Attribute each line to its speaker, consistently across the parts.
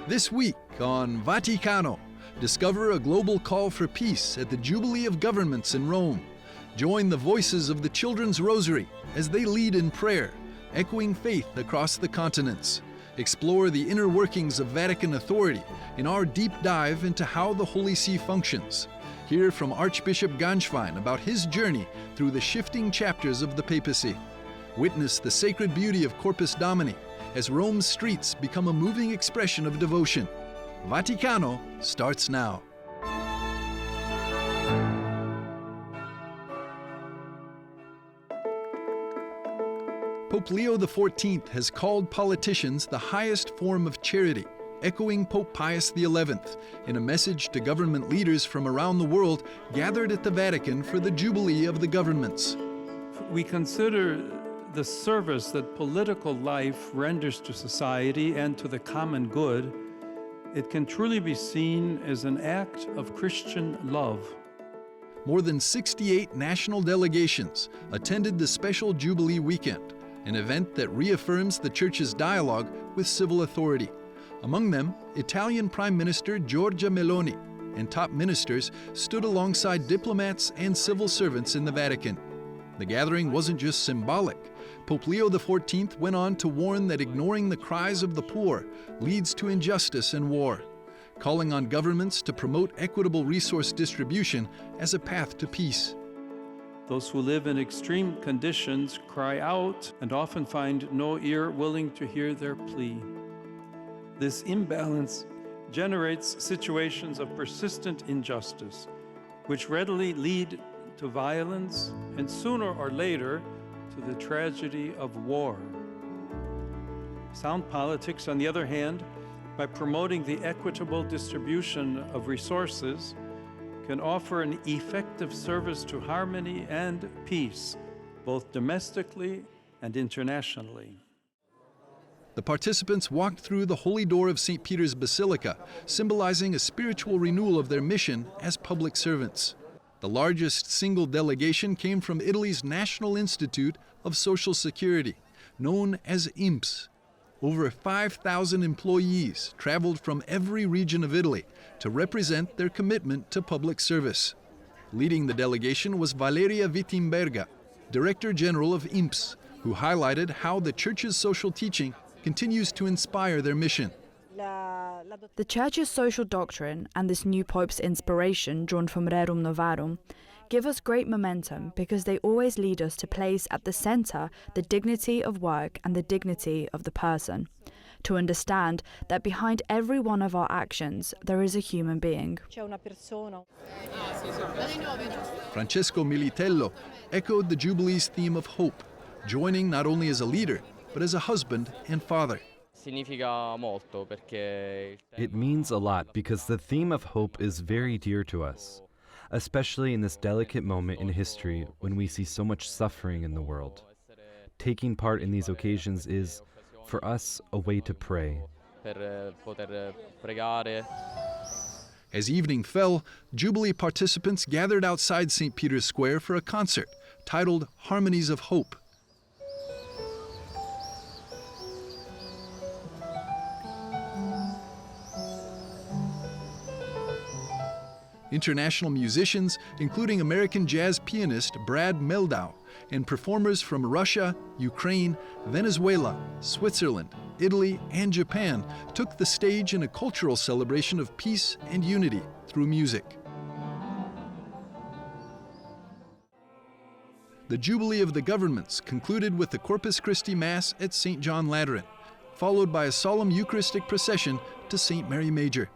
Speaker 1: This week on Vaticano, discover a global call for peace at the Jubilee of Governments in Rome. Join the voices of the Children's Rosary as they lead in prayer, echoing faith across the continents. Explore the inner workings of Vatican authority in our deep dive into how the Holy See functions. Hear from Archbishop Gänswein about his journey through the shifting chapters of the papacy. Witness the sacred beauty of Corpus Domini as Rome's streets become a moving expression of devotion. Vaticano starts now. Pope Leo XIV has called politicians the highest form of charity, echoing Pope Pius XI in a message to government leaders from around the world gathered at the Vatican for the Jubilee of the Governments.
Speaker 2: We consider the service that political life renders to society and to the common good. It can truly be seen as an act of Christian love.
Speaker 1: More than 68 national delegations attended the special Jubilee weekend, an event that reaffirms the Church's dialogue with civil authority. Among them, Italian Prime Minister Giorgia Meloni and top ministers stood alongside diplomats and civil servants in the Vatican. The gathering wasn't just symbolic. Pope Leo XIV went on to warn that ignoring the cries of the poor leads to injustice and war, calling on governments to promote equitable resource distribution as a path to peace.
Speaker 2: Those who live in extreme conditions cry out and often find no ear willing to hear their plea. This imbalance generates situations of persistent injustice, which readily lead to violence and sooner or later to the tragedy of war. Sound politics, on the other hand, by promoting the equitable distribution of resources, can offer an effective service to harmony and peace, both domestically and internationally.
Speaker 1: The participants walked through the Holy Door of St. Peter's Basilica, symbolizing a spiritual renewal of their mission as public servants. The largest single delegation came from Italy's National Institute of Social Security, known as INPS. Over 5,000 employees traveled from every region of Italy to represent their commitment to public service. Leading the delegation was Valeria Wittenberger, Director General of INPS, who highlighted how the Church's social teaching continues to inspire their mission.
Speaker 3: The Church's social doctrine and this new Pope's inspiration drawn from Rerum Novarum give us great momentum because they always lead us to place at the center the dignity of work and the dignity of the person, to understand that behind every one of our actions there is a human being.
Speaker 1: Francesco Militello echoed the Jubilee's theme of hope, joining not only as a leader, but as a husband and father.
Speaker 4: It means a lot because the theme of hope is very dear to us, especially in this delicate moment in history when we see so much suffering in the world. Taking part in these occasions is, for us, a way to pray.
Speaker 1: As evening fell, Jubilee participants gathered outside St. Peter's Square for a concert titled Harmonies of Hope. International musicians, including American jazz pianist Brad Mehldau, and performers from Russia, Ukraine, Venezuela, Switzerland, Italy, and Japan, took the stage in a cultural celebration of peace and unity through music. The Jubilee of the Governments concluded with the Corpus Christi Mass at St. John Lateran, followed by a solemn Eucharistic procession to St. Mary Major.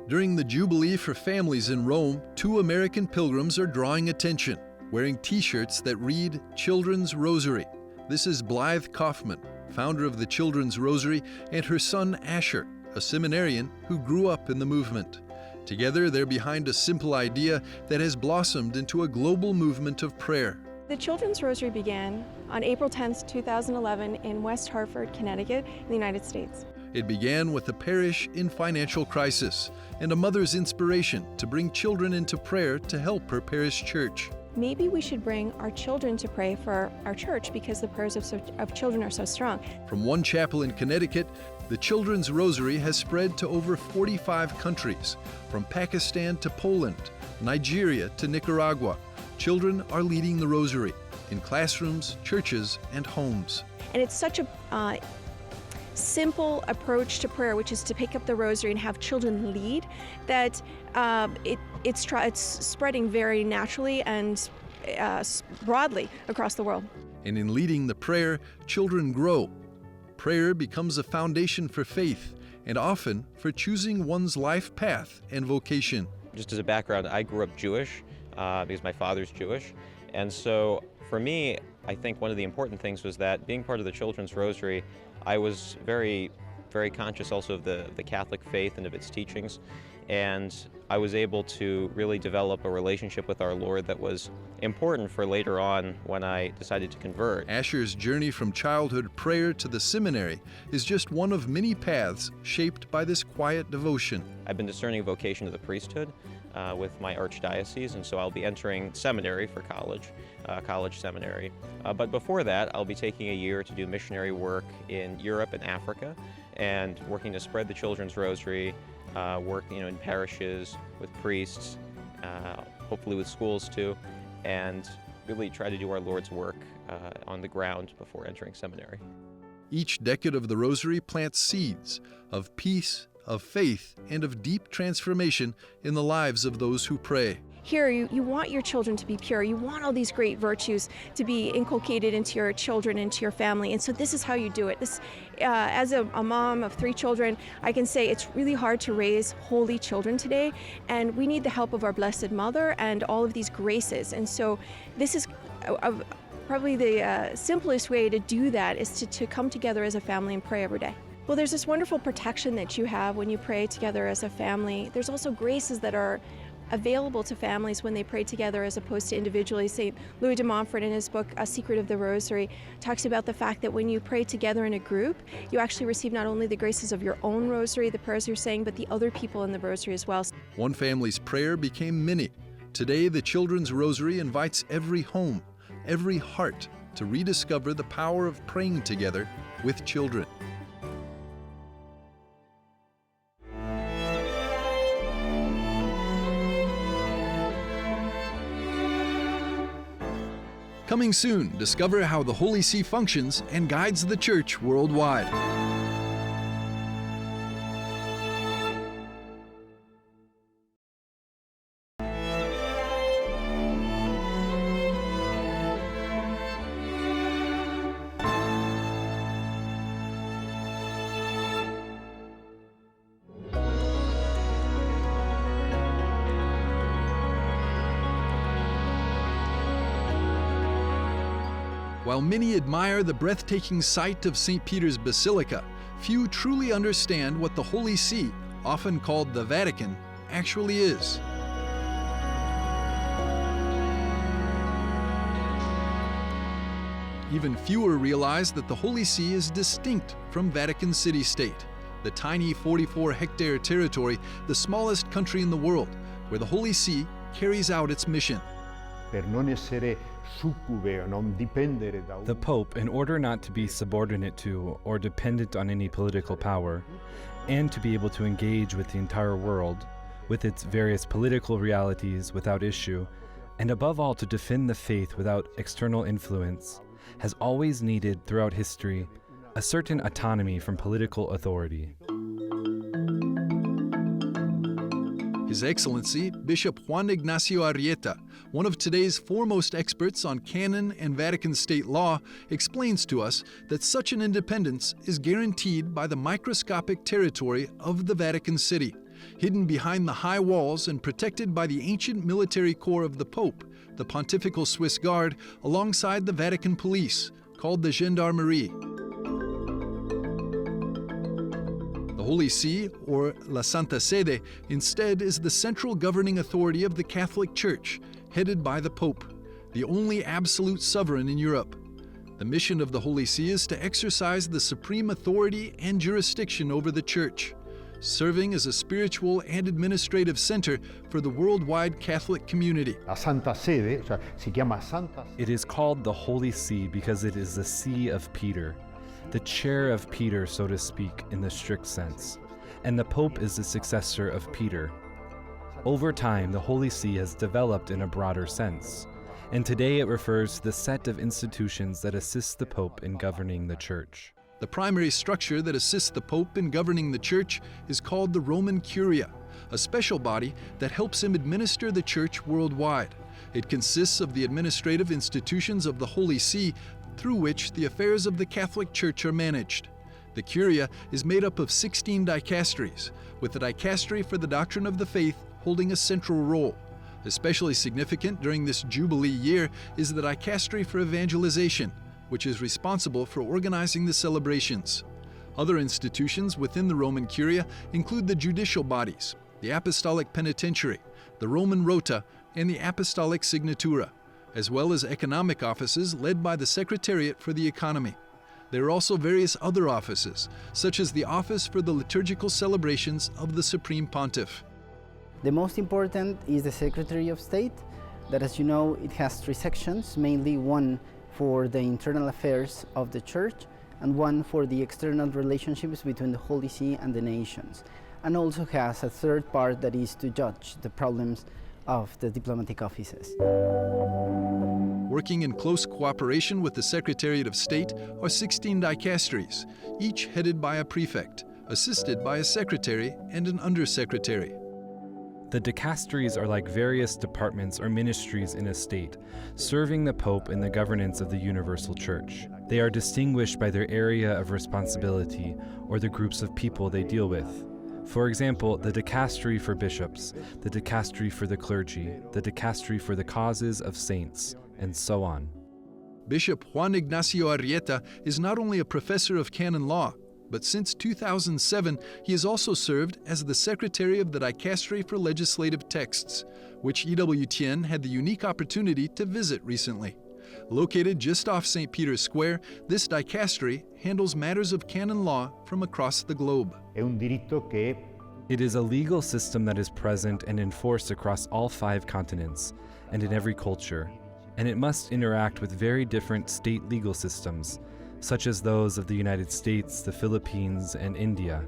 Speaker 1: During the Jubilee for families in Rome, 2 American pilgrims are drawing attention, wearing T-shirts that read Children's Rosary. This is Blythe Kaufman, founder of the Children's Rosary, and her son Asher, a seminarian who grew up in the movement. Together, they're behind a simple idea that has blossomed into a global movement of prayer.
Speaker 5: The Children's Rosary began on April 10, 2011 in West Hartford, Connecticut, in the United States.
Speaker 1: It began with a parish in financial crisis and a mother's inspiration to bring children into prayer to help her parish church.
Speaker 5: Maybe we should bring our children to pray for our church because the prayers of children are so strong.
Speaker 1: From one chapel in Connecticut, the Children's Rosary has spread to over 45 countries, from Pakistan to Poland, Nigeria to Nicaragua. Children are leading the Rosary in classrooms, churches, and homes.
Speaker 5: And it's such a simple approach to prayer, which is to pick up the Rosary and have children lead, that it's spreading very naturally and broadly across the world.
Speaker 1: And in leading the prayer, children grow. Prayer becomes a foundation for faith and often for choosing one's life path and vocation.
Speaker 6: Just as a background, I grew up Jewish because my father's Jewish. And so for me, I think one of the important things was that being part of the Children's Rosary, I was very, very conscious also of the Catholic faith and of its teachings. And I was able to really develop a relationship with our Lord that was important for later on when I decided to convert.
Speaker 1: Asher's journey from childhood prayer to the seminary is just one of many paths shaped by this quiet devotion.
Speaker 6: I've been discerning a vocation to the priesthood with my archdiocese, and so I'll be entering seminary for college seminary. But before that, I'll be taking a year to do missionary work in Europe and Africa, and working to spread the Children's Rosary, working in parishes with priests, hopefully with schools too, and really try to do our Lord's work on the ground before entering seminary.
Speaker 1: Each decade of the Rosary plants seeds of peace, of faith, and of deep transformation in the lives of those who pray.
Speaker 5: Here, you want your children to be pure. You want all these great virtues to be inculcated into your children, into your family. And so this is how you do it. As a mom of 3 children, I can say it's really hard to raise holy children today. And we need the help of our Blessed Mother and all of these graces. And so this is probably the simplest way to do that is to come together as a family and pray every day. Well, there's this wonderful protection that you have when you pray together as a family. There's also graces that are available to families when they pray together as opposed to individually. St. Louis de Montfort, in his book, A Secret of the Rosary, talks about the fact that when you pray together in a group, you actually receive not only the graces of your own rosary, the prayers you're saying, but the other people in the rosary as well.
Speaker 1: One family's prayer became many. Today, the Children's Rosary invites every home, every heart to rediscover the power of praying together with children. Coming soon, discover how the Holy See functions and guides the Church worldwide. While many admire the breathtaking sight of St. Peter's Basilica, few truly understand what the Holy See, often called the Vatican, actually is. Even fewer realize that the Holy See is distinct from Vatican City-State, the tiny 44-hectare territory, the smallest country in the world, where the Holy See carries out its mission.
Speaker 4: The Pope, in order not to be subordinate to or dependent on any political power, and to be able to engage with the entire world, with its various political realities without issue, and above all to defend the faith without external influence, has always needed throughout history a certain autonomy from political authority.
Speaker 1: His Excellency, Bishop Juan Ignacio Arrieta, one of today's foremost experts on canon and Vatican state law, explains to us that such an independence is guaranteed by the microscopic territory of the Vatican City, hidden behind the high walls and protected by the ancient military corps of the Pope, the Pontifical Swiss Guard, alongside the Vatican Police, called the Gendarmerie. Holy See, or La Santa Sede, instead is the central governing authority of the Catholic Church, headed by the Pope, the only absolute sovereign in Europe. The mission of the Holy See is to exercise the supreme authority and jurisdiction over the Church, serving as a spiritual and administrative center for the worldwide Catholic community.
Speaker 7: La Santa Sede, cioè si chiama Santa Sede.
Speaker 4: It is called the Holy See because it is the See of Peter, the chair of Peter, so to speak, in the strict sense. And the Pope is the successor of Peter. Over time, the Holy See has developed in a broader sense, and today it refers to the set of institutions that assist the Pope in governing the Church.
Speaker 1: The primary structure that assists the Pope in governing the Church is called the Roman Curia, a special body that helps him administer the Church worldwide. It consists of the administrative institutions of the Holy See, through which the affairs of the Catholic Church are managed. The Curia is made up of 16 dicasteries, with the dicastery for the doctrine of the faith holding a central role. Especially significant during this Jubilee year is the dicastery for evangelization, which is responsible for organizing the celebrations. Other institutions within the Roman Curia include the judicial bodies, the Apostolic Penitentiary, the Roman Rota, and the Apostolic Signatura, as well as economic offices led by the Secretariat for the Economy. There are also various other offices, such as the Office for the Liturgical Celebrations of the Supreme Pontiff.
Speaker 8: The most important is the Secretary of State, that, as you know, it has three sections, mainly one for the internal affairs of the Church and one for the external relationships between the Holy See and the nations, and also has a third part that is to judge the problems of the diplomatic offices.
Speaker 1: Working in close cooperation with the Secretariat of State are 16 dicasteries, each headed by a prefect, assisted by a secretary and an undersecretary.
Speaker 4: The dicasteries are like various departments or ministries in a state, serving the Pope in the governance of the Universal Church. They are distinguished by their area of responsibility or the groups of people they deal with. For example, the dicastery for bishops, the dicastery for the clergy, the dicastery for the causes of saints, and so on.
Speaker 1: Bishop Juan Ignacio Arrieta is not only a professor of canon law, but since 2007, he has also served as the secretary of the Dicastery for Legislative Texts, which EWTN had the unique opportunity to visit recently. Located just off St. Peter's Square, this dicastery handles matters of canon law from across the globe.
Speaker 7: È un diritto che
Speaker 4: It is a legal system that is present and enforced across all 5 continents and in every culture, and it must interact with very different state legal systems, such as those of the United States, the Philippines, and India.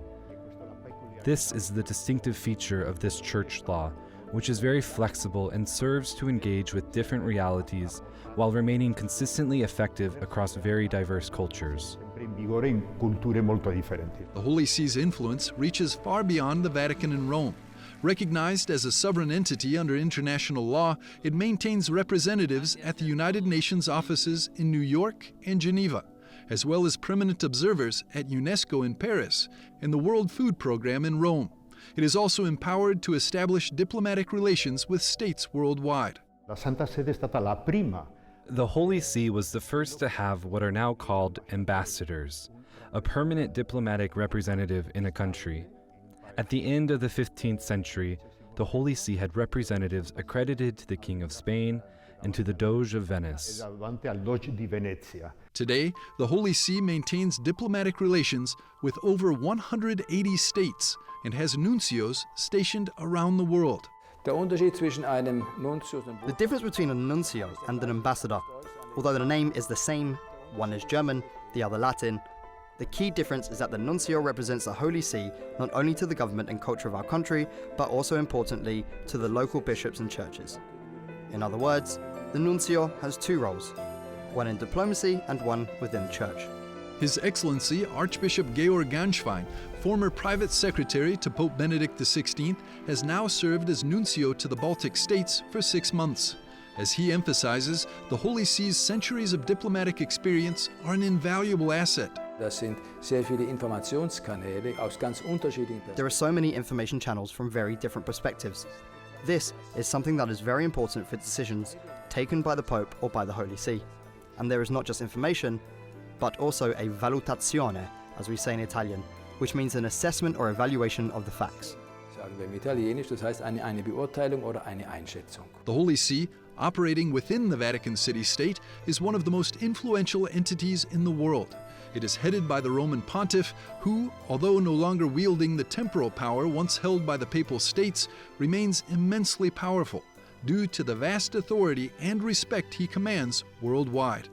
Speaker 4: This is the distinctive feature of this church law, which is very flexible and serves to engage with different realities while remaining consistently effective across very diverse cultures.
Speaker 7: sempre in vigore in culture molto differenti.
Speaker 1: The Holy See's influence reaches far beyond the Vatican and Rome. Recognized as a sovereign entity under international law, it maintains representatives at the United Nations offices in New York and Geneva, as well as permanent observers at UNESCO in Paris and the World Food Programme in Rome. It is also empowered to establish diplomatic relations with states worldwide.
Speaker 7: La Santa Sede è stata la prima.
Speaker 4: The Holy See was the first to have what are now called ambassadors, a permanent diplomatic representative in a country. At the end of the 15th century, the Holy See had representatives accredited to the King of Spain and to the Doge of Venice.
Speaker 7: Davanti al Doge di Venezia.
Speaker 1: Today, the Holy See maintains diplomatic relations with over 180 states and has nuncios stationed around the world.
Speaker 9: Der Unterschied zwischen einem Nuntius und
Speaker 10: The difference between a nuncio and an ambassador, although the name is the same, one is German, the other Latin, the key difference is that the nuncio represents the Holy See not only to the government and culture of our country, but also importantly to the local bishops and churches. In other words, the nuncio has two roles, one in diplomacy and one within the church.
Speaker 1: His Excellency Archbishop Gänswein, former private secretary to Pope Benedict XVI, has now served as nuncio to the Baltic states for 6 months. As he emphasizes, the Holy See's centuries of diplomatic experience are an invaluable asset.
Speaker 9: das sind sehr viele Informationskanäle aus ganz unterschiedlichen
Speaker 10: There are so many information channels from very different perspectives. This is something that is very important for decisions taken by the Pope or by the Holy See. And there is not just information, but also a valutazione, as we say in Italian, which means an assessment or evaluation of the facts.
Speaker 9: Sagen wir im Italienisch, das heißt eine Beurteilung oder eine Einschätzung.
Speaker 1: The Holy See, operating within the Vatican city-state, is one of the most influential entities in the world. It is headed by the Roman Pontiff, who, although no longer wielding the temporal power once held by the Papal States, remains immensely powerful due to the vast authority and respect he commands worldwide.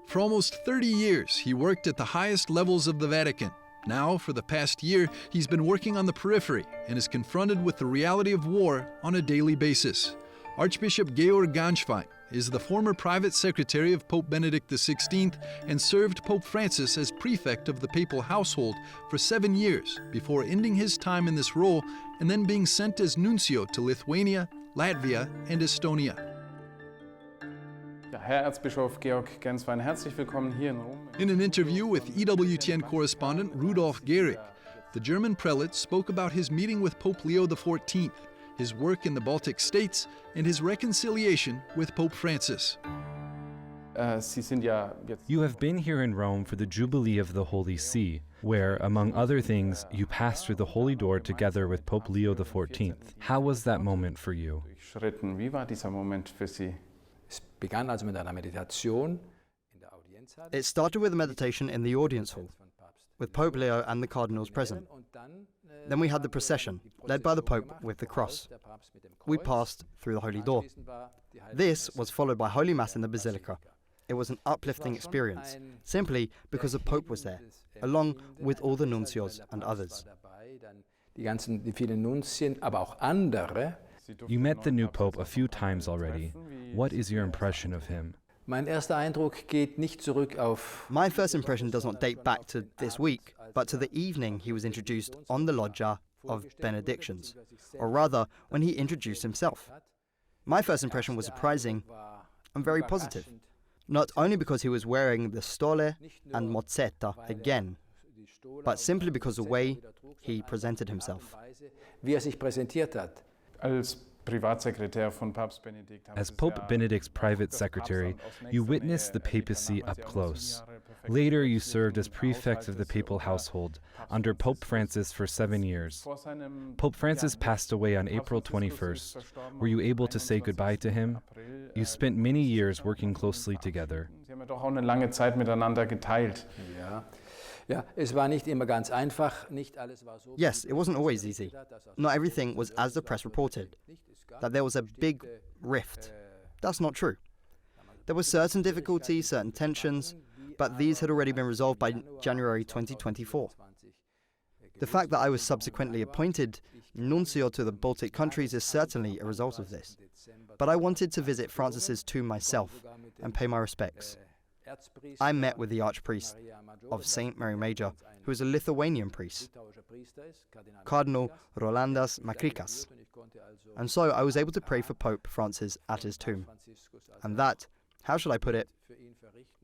Speaker 1: For almost 30 years, he worked at the highest levels of the Vatican. Now, for the past year, he's been working on the periphery and is confronted with the reality of war on a daily basis. Archbishop Gänswein is the former private secretary of Pope Benedict XVI and served Pope Francis as prefect of the papal household for 7 years before ending his time in this role and then being sent as nuncio to Lithuania, Latvia, and Estonia.
Speaker 2: Herr Erzbischof Georg Gänswein, herzlich willkommen hier in Rom.
Speaker 1: In an interview with EWTN correspondent Rudolf Gehrig, the German prelate spoke about his meeting with Pope Leo XIV, his work in the Baltic states, and his reconciliation with Pope Francis.
Speaker 2: You
Speaker 4: have been here in Rome for the Jubilee of the Holy See, where, among other things, you passed through the Holy Door together with Pope Leo XIV. How was that moment for you?
Speaker 2: Wie war dieser Moment für Sie?
Speaker 9: Es begann also mit einer Meditation in der Audienzhalle.
Speaker 10: It started with a meditation in the audience hall, with Pope Leo and the cardinals present. Then we had the procession, led by the Pope with the cross. We passed through the Holy Door. This was followed by Holy Mass in the Basilica. It was an uplifting experience, simply because the Pope was there, along with all the nuncios and others.
Speaker 9: Die vielen Nunzien, aber auch andere.
Speaker 4: You met the new Pope a few times already. What is your impression of him?
Speaker 9: Mein erster Eindruck geht nicht zurück auf.
Speaker 10: My first impression does not date back to this week, but to the evening he was introduced on the loggia of benedictions, or rather, when he introduced himself. My first impression was surprising and very positive, not only because he was wearing the stole and mozzetta again, but simply because of the way he presented himself.
Speaker 9: Wie sich präsentiert hat.
Speaker 4: As Pope Benedict's private secretary, you witnessed the papacy up close. Later, you served as prefect of the papal household under Pope Francis for 7 years. Pope Francis passed away on April 21st. Were you able to say goodbye to him? You spent many years working closely together.
Speaker 9: Ja, es war nicht immer ganz einfach. Nicht alles war so.
Speaker 10: Yes, it wasn't always easy. Not everything was as the press reported, that there was a big rift. That's not true. There were certain difficulties, certain tensions, but these had already been resolved by January 2024. The fact that I was subsequently appointed nuncio to the Baltic countries is certainly a result of this. But I wanted to visit Francis's tomb myself and pay my respects. I met with the Archpriest of St. Mary Major, who is a Lithuanian priest, Cardinal Rolandas Makrikas. And so I was able to pray for Pope Francis at his tomb. And that, how shall I put it,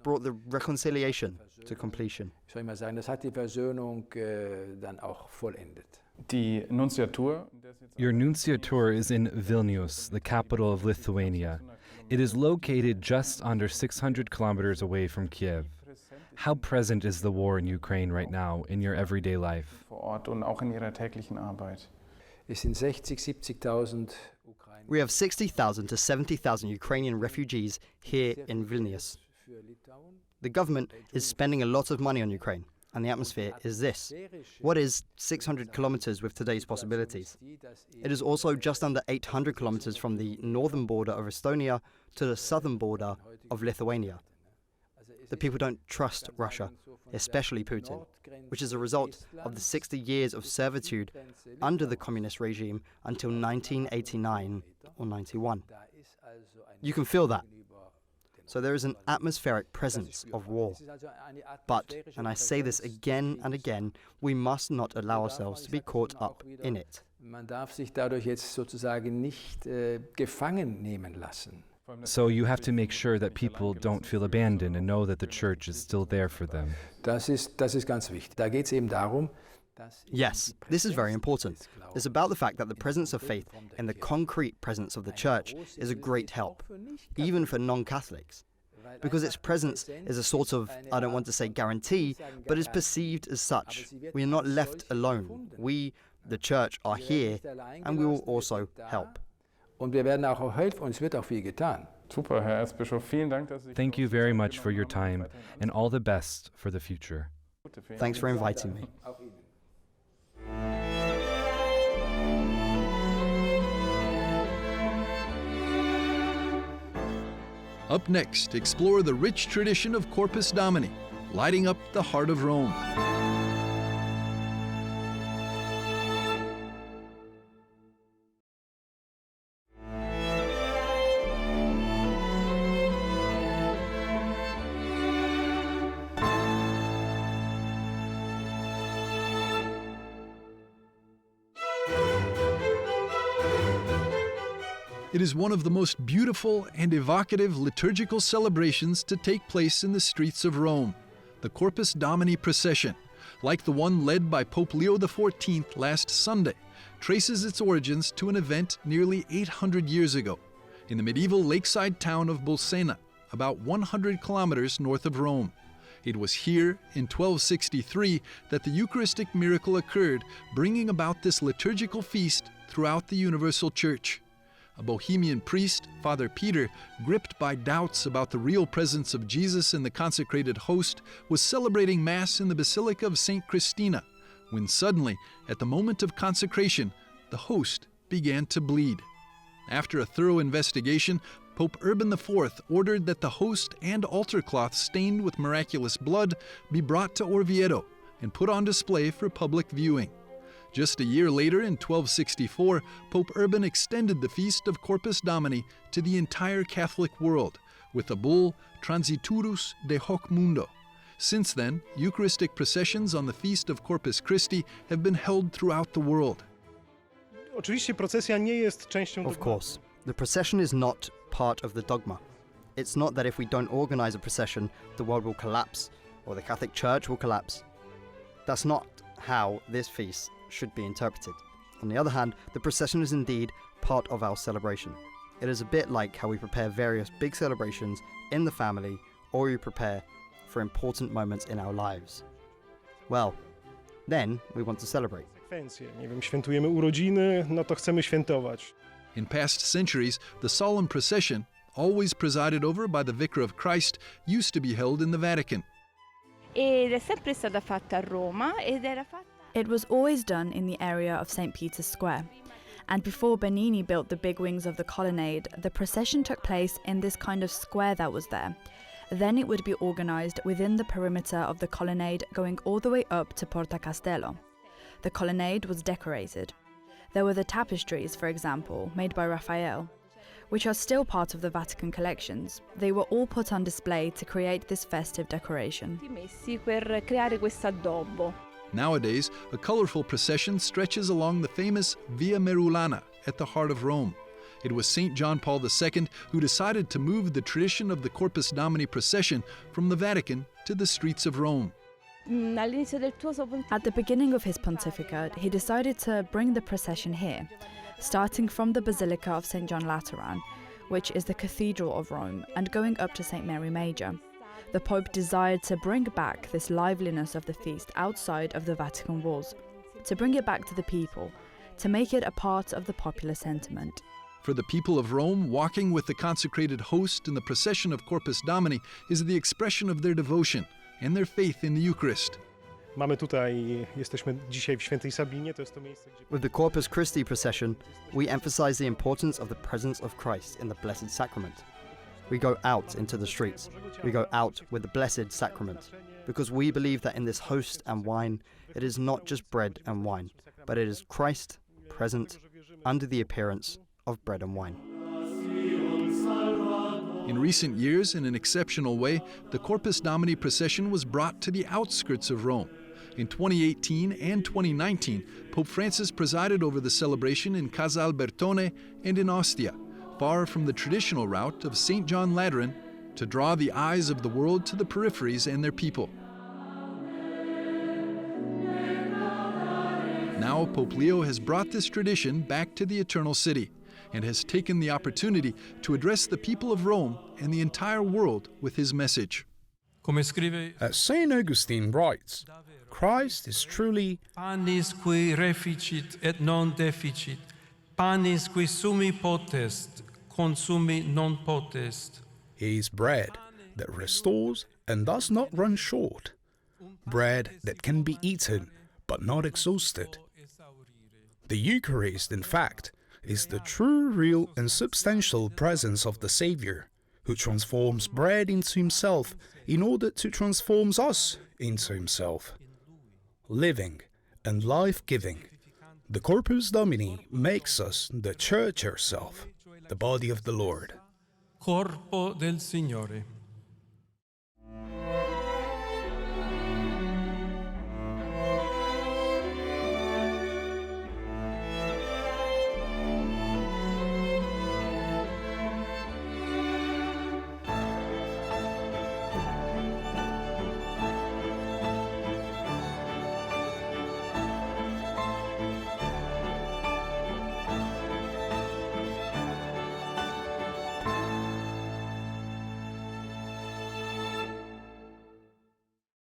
Speaker 10: brought the reconciliation to completion.
Speaker 9: Soll ich mal sagen, das hat die Versöhnung dann auch vollendet.
Speaker 4: Your nunciature is in Vilnius, the capital of Lithuania. It is located just under 600 kilometers away from Kiev. How present is the war in Ukraine right now in your everyday life?
Speaker 9: Es sind 60,000
Speaker 10: We have 60,000 to 70,000 Ukrainian refugees here in Vilnius. The government is spending a lot of money on Ukraine, and the atmosphere is this. What is 600 kilometers with today's possibilities? It is also just under 800 kilometers from the northern border of Estonia to the southern border of Lithuania. The people don't trust Russia, especially Putin, which is a result of the 60 years of servitude under the communist regime until 1989 or 91. You can feel that. So there is an atmospheric presence of war. But, and I say this again and again, we must not allow ourselves to be caught up in it.
Speaker 9: Man darf sich dadurch jetzt sozusagen nicht gefangen nehmen lassen.
Speaker 4: So you have to make sure that people don't feel abandoned and know that the church is still there for them.
Speaker 9: Das ist ganz wichtig. Da geht es eben darum,
Speaker 10: Yes, this is very important. It's about the fact that the presence of faith in the concrete presence of the church is a great help, even for non-Catholics. Because its presence is a sort of, I don't want to say guarantee, but is perceived as such. We are not left alone. We, the church, are here, and we will also help.
Speaker 9: Und wir werden auch helfen und es wird auch viel getan.
Speaker 11: Super, Herr Erzbischof, vielen Dank, dass Sie...
Speaker 4: Thank you very much for your time and all the best for the future.
Speaker 10: Thanks for inviting me.
Speaker 1: Up next, explore the rich tradition of Corpus Domini, lighting up the heart of Rome. It is one of the most beautiful and evocative liturgical celebrations to take place in the streets of Rome, the Corpus Domini procession, like the one led by Pope Leo XIV last Sunday, traces its origins to an event nearly 800 years ago in the medieval lakeside town of Bolsena, about 100 kilometers north of Rome. It was here in 1263 that the Eucharistic miracle occurred, bringing about this liturgical feast throughout the universal church. A Bohemian priest, Father Peter, gripped by doubts about the real presence of Jesus in the consecrated host, was celebrating Mass in the Basilica of St. Christina, when suddenly, at the moment of consecration, the host began to bleed. After a thorough investigation, Pope Urban IV ordered that the host and altar cloth stained with miraculous blood be brought to Orvieto and put on display for public viewing. Just a year later, in 1264, Pope Urban extended the feast of Corpus Domini to the entire Catholic world with a bull Transiturus de hoc mundo. Since then, Eucharistic processions on the feast of Corpus Christi have been held throughout the world.
Speaker 10: Of course, the procession is not part of the dogma. It's not that if we don't organize a procession, the world will collapse or the Catholic Church will collapse. That's not how this feast should be interpreted. On the other hand, the procession is indeed part of our celebration. It is a bit like how we prepare various big celebrations in the family, or we prepare for important moments in our lives. Well, then we want to celebrate.
Speaker 11: Świętujemy urodziny, no to chcemy świętować.
Speaker 1: In past centuries, the solemn procession, always presided over by the Vicar of Christ, used to be held in the Vatican.
Speaker 3: It was always done in the area of St. Peter's Square. And before Bernini built the big wings of the colonnade, the procession took place in this kind of square that was there. Then it would be organized within the perimeter of the colonnade, going all the way up to Porta Castello. The colonnade was decorated. There were the tapestries, for example, made by Raphael, which are still part of the Vatican collections. They were all put on display to create this festive decoration.
Speaker 1: Nowadays, a colorful procession stretches along the famous Via Merulana at the heart of Rome. It was St. John Paul II who decided to move the tradition of the Corpus Domini procession from the Vatican to the streets of Rome.
Speaker 3: At the beginning of his pontificate, he decided to bring the procession here, starting from the Basilica of St. John Lateran, which is the cathedral of Rome, and going up to St. Mary Major. The Pope desired to bring back this liveliness of the feast outside of the Vatican walls, to bring it back to the people, to make it a part of the popular sentiment.
Speaker 1: For the people of Rome, walking with the consecrated host in the procession of Corpus Domini is the expression of their devotion and their faith in the Eucharist.
Speaker 11: Jesteśmy dzisiaj w Świętej Sabinie, to jest to miejsce, gdzie...
Speaker 10: With the Corpus Christi procession, we emphasize the importance of the presence of Christ in the Blessed Sacrament. We go out into the streets. We go out with the Blessed Sacrament, because we believe that in this host and wine, it is not just bread and wine, but it is Christ present under the appearance of bread and wine.
Speaker 1: In recent years, in an exceptional way, the Corpus Domini procession was brought to the outskirts of Rome. In 2018 and 2019, Pope Francis presided over the celebration in Casa Albertone and in Ostia, far from the traditional route of St. John Lateran to draw the eyes of the world to the peripheries and their people. Now Pope Leo has brought this tradition back to the Eternal City and has taken the opportunity to address the people of Rome and the entire world with his message.
Speaker 12: As St. Augustine writes, Christ is truly
Speaker 2: Panis qui reficit et non deficit, panis qui summi potest, consummi non potest.
Speaker 12: He is bread that restores and does not run short, bread that can be eaten but not exhausted. The Eucharist, in fact, is the true, real and substantial presence of the Saviour, who transforms bread into himself in order to transform us into himself. Living and life-giving, the Corpus Domini makes us the Church herself, the body of the Lord.
Speaker 2: Corpo del Signore.